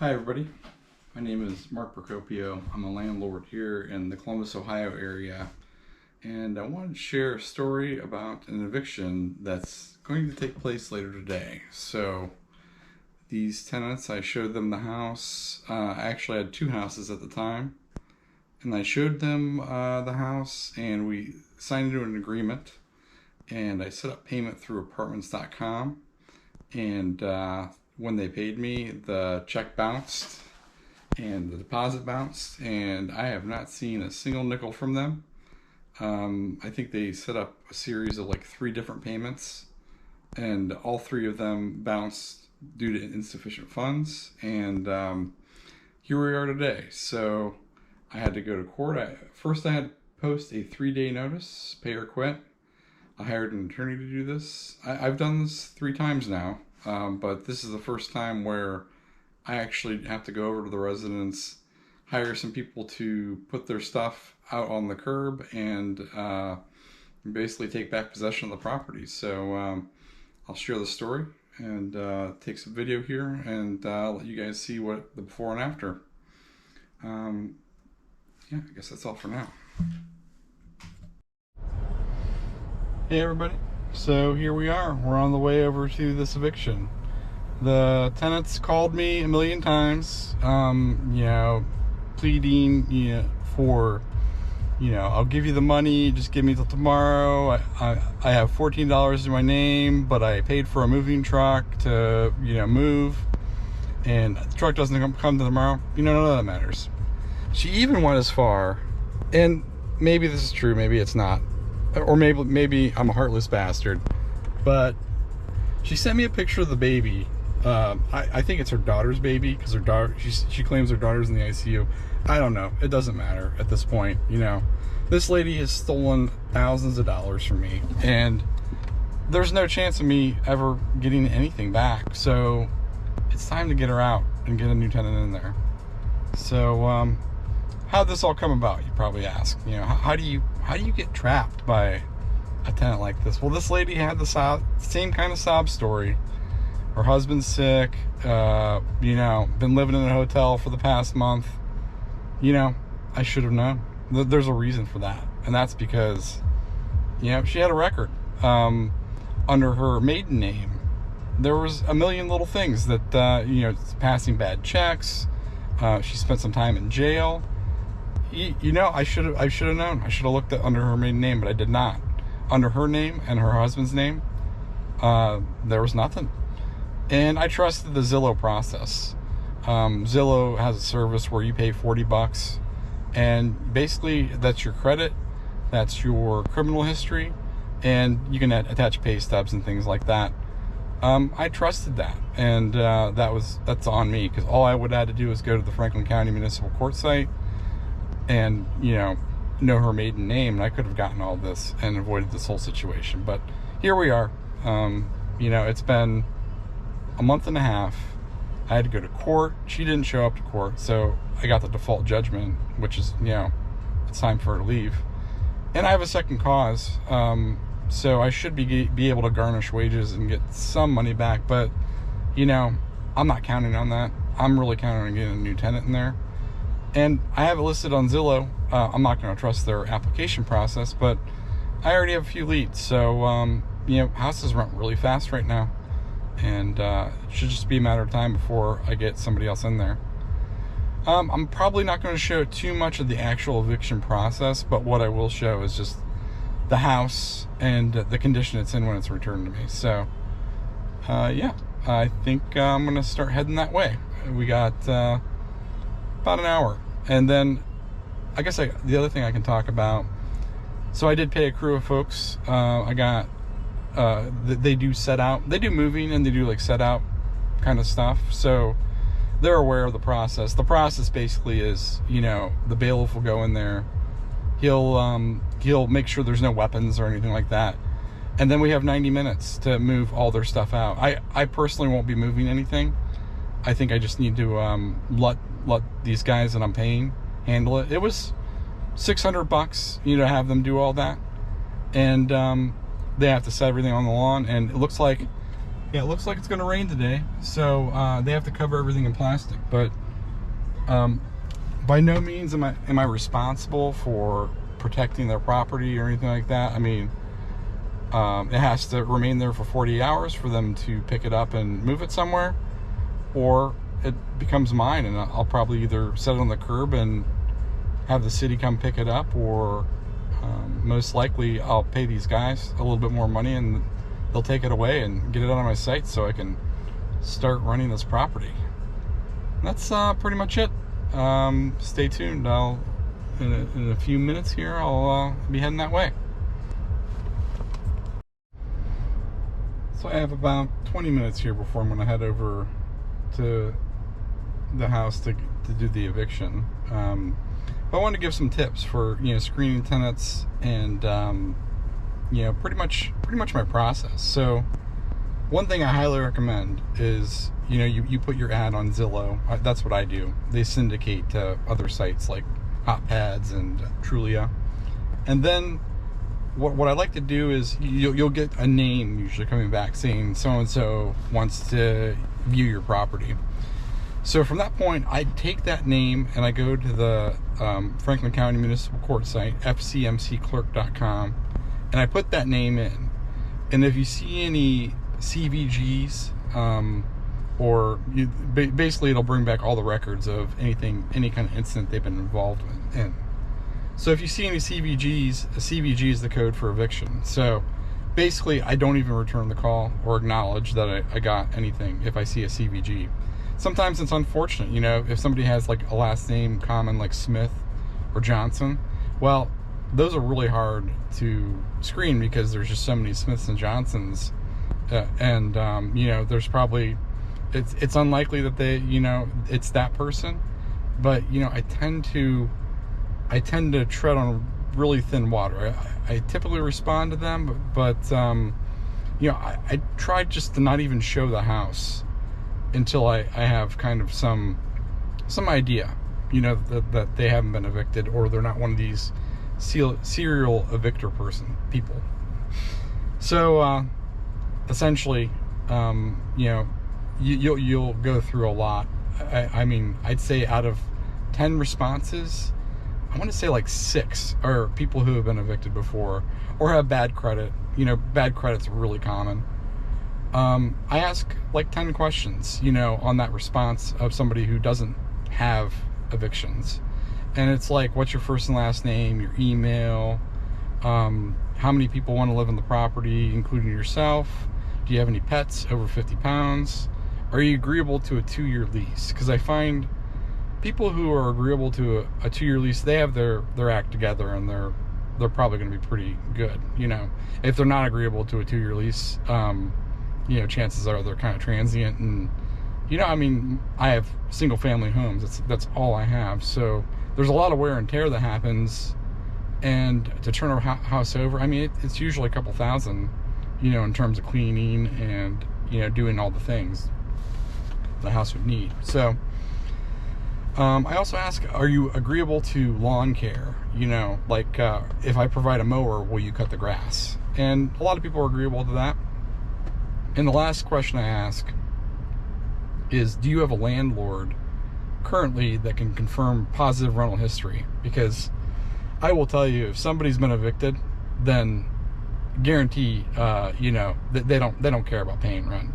Hi everybody, my name is Mark Procopio. I'm a landlord here in the Columbus, Ohio area, and I wanted to share a story about an eviction that's going to take place later today. So these tenants, I showed them the house. I actually had two houses at the time, and I showed them the house, and we signed into an agreement, and I set up payment through apartments.com, and when they paid me, the check bounced and the deposit bounced, and I have not seen a single nickel from them. I think they set up a series of like 3 different payments, and all 3 of them bounced due to insufficient funds, and here we are today. So I had to go to court. First I had to post a 3-day notice, pay or quit. I hired an attorney to do this. I've done this 3 times now. But this is the first time where I actually have to go over to the residence, hire some people to put their stuff out on the curb, and basically take back possession of the property. So I'll share the story and take some video here, and let you guys see what the before and after. Yeah, I guess that's all for now. Hey everybody. So here we are. We're on the way over to this eviction. The tenants called me a million times, pleading, for, I'll give you the money, just give me till tomorrow. I have $14 in my name, but I paid for a moving truck to, move, and the truck doesn't come tomorrow. None of that matters. She even went as far, and maybe this is true, maybe it's not. Or maybe I'm a heartless bastard, but she sent me a picture of the baby. I think it's her daughter's baby, because her daughter, she claims her daughter's in the ICU. I don't know. It doesn't matter at this point. This lady has stolen thousands of dollars from me, and there's no chance of me ever getting anything back. So it's time to get her out and get a new tenant in there. So how'd this all come about, you probably ask? How do you get trapped by a tenant like this? Well, this lady had the same kind of sob story. Her husband's sick, been living in a hotel for the past month. I should have known. There's a reason for that, and that's because she had a record under her maiden name. There was a million little things that passing bad checks. She spent some time in jail. I should have known. I should have looked at under her maiden name, but I did not. Under her name and her husband's name, there was nothing. And I trusted the Zillow process. Zillow has a service where you pay $40, and basically that's your credit, that's your criminal history, and you can attach pay stubs and things like that. I trusted that, and that's on me, because all I would have had to do was go to the Franklin County Municipal Court site and know her maiden name, and I could have gotten all this and avoided this whole situation. But here we are. It's been a month and a half. I had to go to court. She didn't show up to court, so I got the default judgment, which is it's time for her to leave, and I have a second cause, so I should be able to garnish wages and get some money back. But I'm not counting on that. I'm really counting on getting a new tenant in there. And I have it listed on Zillow. I'm not going to trust their application process, but I already have a few leads. So, houses rent really fast right now. And it should just be a matter of time before I get somebody else in there. I'm probably not going to show too much of the actual eviction process, but what I will show is just the house and the condition it's in when it's returned to me. So, yeah, I think I'm going to start heading that way. We got about an hour, and then I guess the other thing I can talk about, so I did pay a crew of folks. I got they do set out, they do moving, and they do like set out kind of stuff, so they're aware of the process. The process basically is, the bailiff will go in there, he'll make sure there's no weapons or anything like that, and then we have 90 minutes to move all their stuff out. I personally won't be moving anything. I think I just need to let these guys that I'm paying handle it. It was $600, to have them do all that, and they have to set everything on the lawn. And it looks like Yeah, it looks like it's going to rain today, so they have to cover everything in plastic. But by no means am I responsible for protecting their property or anything like that. I mean, it has to remain there for 48 hours for them to pick it up and move it somewhere, or it becomes mine, and I'll probably either set it on the curb and have the city come pick it up, or most likely I'll pay these guys a little bit more money and they'll take it away and get it out of my site so I can start running this property. And that's pretty much it. Stay tuned. In a few minutes here, I'll be heading that way. So I have about 20 minutes here before I'm going to head over to the house to do the eviction. But I want to give some tips for screening tenants and pretty much my process. So one thing I highly recommend is you put your ad on Zillow. That's what I do. They syndicate to other sites like HotPads and Trulia, and then what I like to do is you'll get a name usually coming back saying so and so wants to view your property. So from that point, I take that name and I go to the Franklin County Municipal Court site, fcmcclerk.com, and I put that name in. And if you see any CVGs, basically it'll bring back all the records of any kind of incident they've been involved in. So if you see any CVGs, a CVG is the code for eviction. So basically, I don't even return the call or acknowledge that I got anything if I see a CVG. Sometimes it's unfortunate, if somebody has like a last name common like Smith or Johnson, well, those are really hard to screen because there's just so many Smiths and Johnsons, and there's probably it's unlikely that they it's that person, but I tend to tread on really thin water. I typically respond to them, but I try just to not even show the house until I have kind of some idea, that they haven't been evicted or they're not one of these serial evictor people. So essentially, you'll go through a lot. I mean, I'd say out of 10 responses, I want to say like 6 are people who have been evicted before or have bad credit. Bad credit's really common. I ask like 10 questions, on that response of somebody who doesn't have evictions. And it's like, what's your first and last name, your email, how many people want to live on the property, including yourself? Do you have any pets over 50 pounds? Are you agreeable to a 2-year lease? Because I find people who are agreeable to a 2-year lease, they have their act together, and they're probably going to be pretty good. If they're not agreeable to a 2-year lease, chances are they're kind of transient. And I have single family homes. That's all I have. So there's a lot of wear and tear that happens, and to turn a house over, it's usually a couple thousand, in terms of cleaning and doing all the things the house would need. So I also ask, are you agreeable to lawn care? If I provide a mower, will you cut the grass? And a lot of people are agreeable to that. And the last question I ask is, do you have a landlord currently that can confirm positive rental history? Because I will tell you, if somebody's been evicted, then guarantee, that they don't care about paying rent.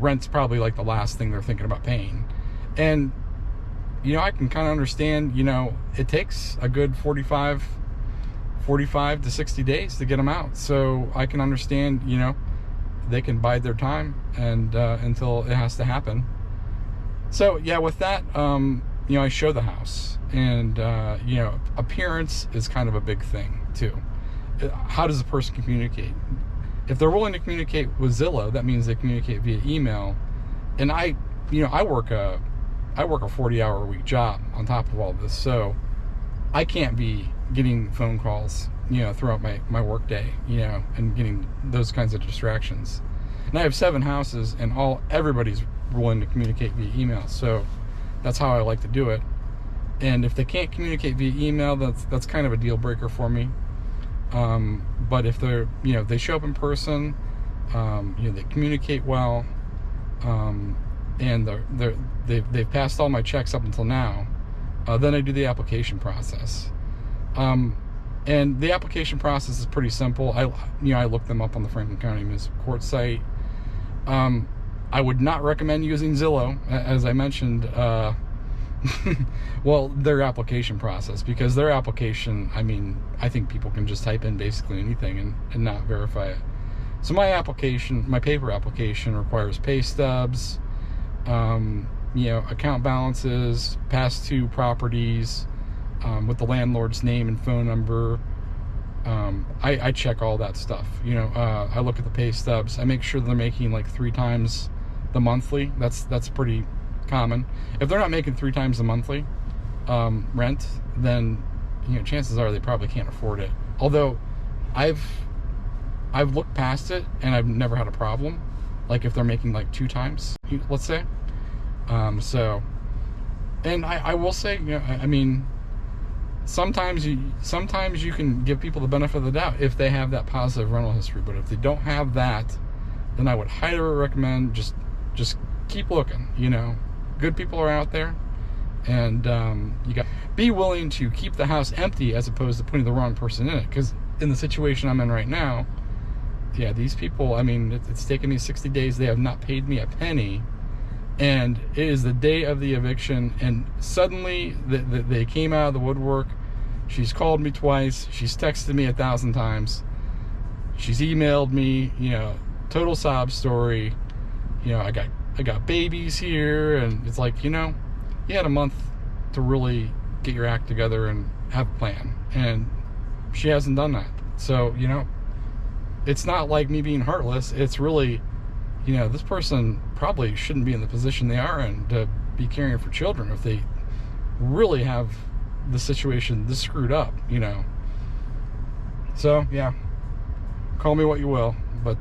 Rent's probably like the last thing they're thinking about paying. And I can kind of understand, it takes a good 45 to 60 days to get them out. So I can understand, they can bide their time and until it has to happen. So yeah, with that, I show the house, and appearance is kind of a big thing too. How does a person communicate? If they're willing to communicate with Zillow, that means they communicate via email. And I work a 40-hour a week job on top of all this, so I can't be getting phone calls, throughout my work day, and getting those kinds of distractions. And I have 7 houses, and everybody's willing to communicate via email, so that's how I like to do it. And if they can't communicate via email, that's kind of a deal breaker for me. But if they're, they show up in person, They communicate well, and they've passed all my checks up until now. Then I do the application process. And the application process is pretty simple. I look them up on the Franklin County Municipal Court site. I would not recommend using Zillow, as I mentioned. Well, their application process, because their application, I think people can just type in basically anything and not verify it. So my paper application requires pay stubs, account balances, past 2 properties, with the landlord's name and phone number. I check all that stuff. I look at the pay stubs. I make sure they're making like 3 times the monthly. That's pretty common. If they're not making 3 times the monthly rent, then chances are they probably can't afford it. Although I've looked past it and I've never had a problem. Like if they're making like 2 times, let's say. So, and I will say, sometimes you can give people the benefit of the doubt if they have that positive rental history. But if they don't have that, then I would highly recommend just keep looking. Good people are out there, and you got be willing to keep the house empty as opposed to putting the wrong person in it. Because in the situation I'm in right now, yeah, these people, it's taken me 60 days. They have not paid me a penny, and it is the day of the eviction, and suddenly they came out of the woodwork. She's called me twice. She's texted me 1,000 times. She's emailed me, total sob story. I got babies here, and it's like, you had a month to really get your act together and have a plan, and she hasn't done that. So, it's not like me being heartless. It's really, this person probably shouldn't be in the position they are in to be caring for children if they really have the situation this screwed up, So, yeah, call me what you will, but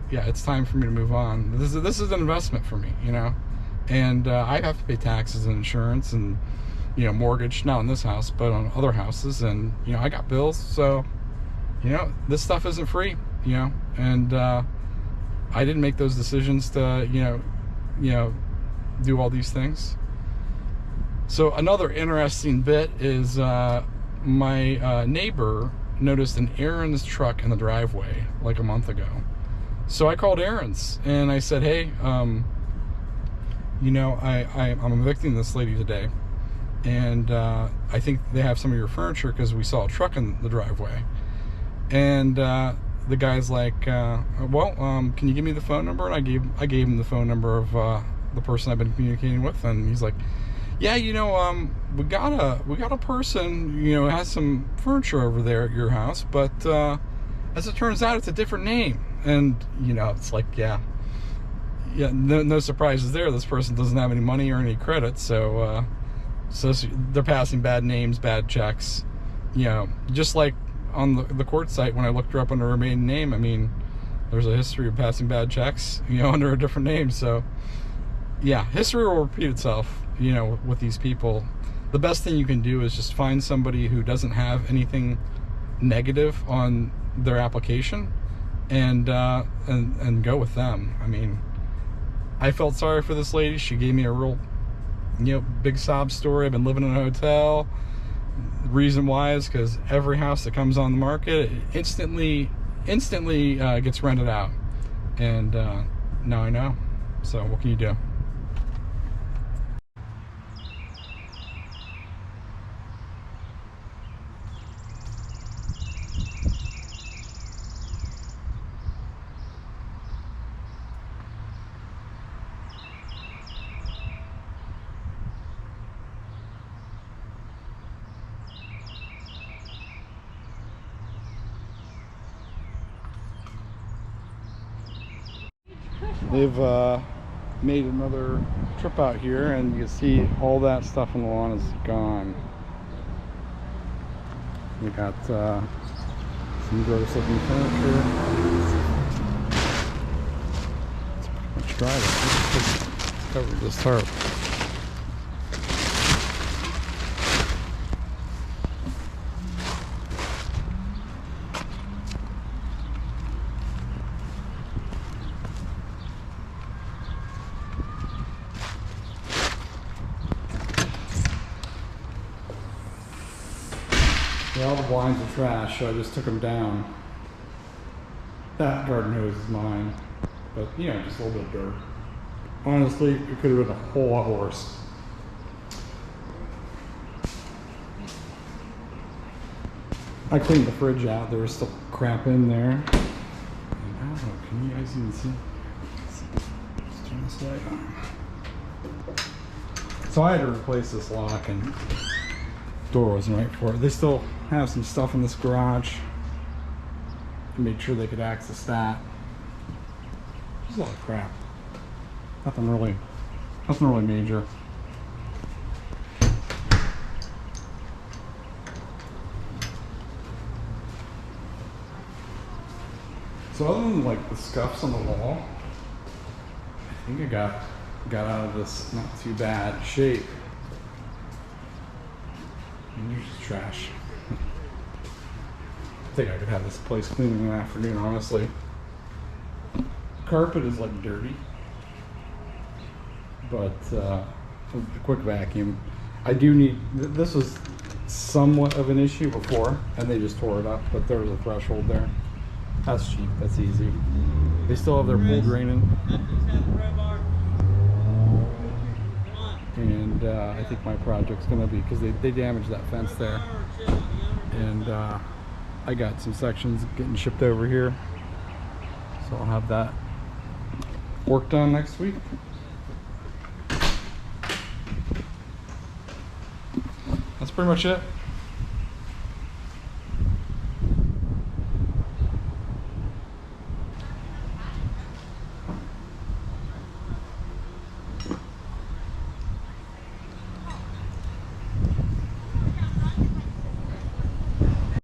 yeah, it's time for me to move on. This is an investment for me, and I have to pay taxes and insurance and mortgage, not on this house but on other houses, and I got bills. So this stuff isn't free, and I didn't make those decisions to do all these things. So another interesting bit is my neighbor noticed an Aaron's truck in the driveway like a month ago. So I called Aaron's and I said, hey, I'm evicting this lady today, and I think they have some of your furniture because we saw a truck in the driveway. And the guy's like, can you give me the phone number? And I gave him the phone number of the person I've been communicating with, and he's like, yeah, we got a person, who has some furniture over there at your house, but as it turns out, it's a different name. And it's like, yeah, no surprises there. This person doesn't have any money or any credit, so they're passing bad names, bad checks. Just like on the court site when I looked her up under her maiden name. There's a history of passing bad checks, under a different name. So yeah, history will repeat itself, with these people. The best thing you can do is just find somebody who doesn't have anything negative on their application, and go with them. I felt sorry for this lady. She gave me a real, big sob story. I've been living in a hotel. The reason why is because every house that comes on the market instantly gets rented out, and now I know. So what can you do? They've made another trip out here, and you can see all that stuff on the lawn is gone. We got some gross looking furniture. It's pretty much dry. Let's cover this tarp. Yeah, all the blinds are trash, so I just took them down. That garden hose is mine, but you know, just a little bit of dirt. Honestly, it could have been a whole lot worse. I cleaned the fridge out. There was still crap in there. And I don't know, can you guys even see? Let's turn this light on. So I had to replace this lock, and door wasn't right for it. They still have some stuff in this garage. Made sure they could access that. There's a lot of crap. Nothing really major. So other than like the scuffs on the wall, I think I got out of this not too bad shape. And there's just trash. I think I could have this place clean in the afternoon, honestly. Carpet is like dirty, but a quick vacuum. I do need, this was somewhat of an issue before, and they just tore it up, but there was a threshold there. That's cheap, that's easy. They still have their pool draining. And I think my project's gonna be, because they damaged that fence there. And I got some sections getting shipped over here. So I'll have that worked on next week. That's pretty much it.